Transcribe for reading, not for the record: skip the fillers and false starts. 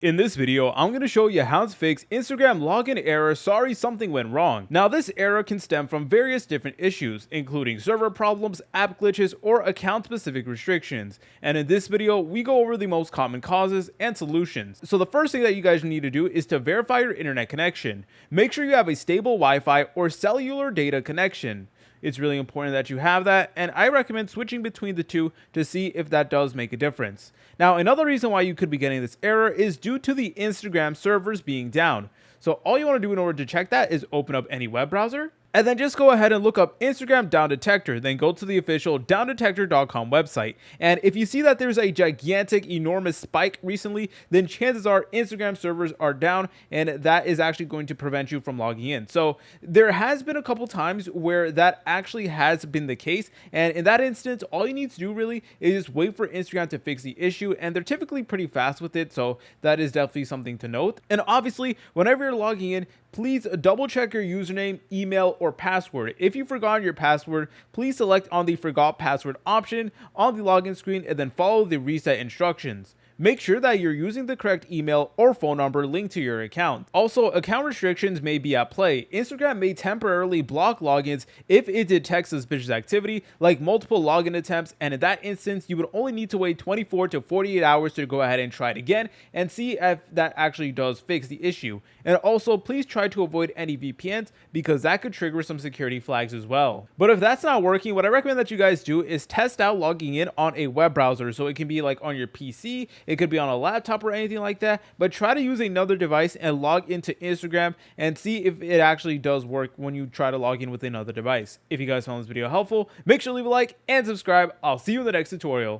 In this video, I'm going to show you how to fix Instagram login error sorry something went wrong. Now this error can stem from various different issues, including server problems, app glitches, or account specific restrictions. And in this video, we go over the most common causes and solutions. So the first thing that you guys need to do is to verify your internet connection. Make sure you have a stable Wi-Fi or cellular data connection. It's really important that you have that, and I recommend switching between the two to see if that does make a difference. Now, another reason why you could be getting this error is due to the Instagram servers being down. So all you want to do in order to check that is open up any web browser, and then just go ahead and look up Instagram Down Detector, then go to the official downdetector.com website. And if you see that there's a gigantic, enormous spike recently, then chances are Instagram servers are down, and that is actually going to prevent you from logging in. So there has been a couple times where that actually has been the case. And in that instance, all you need to do really is just wait for Instagram to fix the issue. And they're typically pretty fast with it. So that is definitely something to note. And obviously, whenever you're logging in, please double check your username, email, or password. If you forgot your password, please select on the forgot password option on the login screen and then follow the reset instructions. Make sure that you're using the correct email or phone number linked to your account. Also, account restrictions may be at play. Instagram may temporarily block logins if it detects suspicious activity, like multiple login attempts, and in that instance, you would only need to wait 24 to 48 hours to go ahead and try it again and see if that actually does fix the issue. And also, please try to avoid any VPNs because that could trigger some security flags as well. But if that's not working, what I recommend that you guys do is test out logging in on a web browser. So it can be like on your PC, it could be on a laptop or anything like that, but try to use another device and log into Instagram and see if it actually does work when you try to log in with another device. If you guys found this video helpful, make sure to leave a like and subscribe. I'll see you in the next tutorial.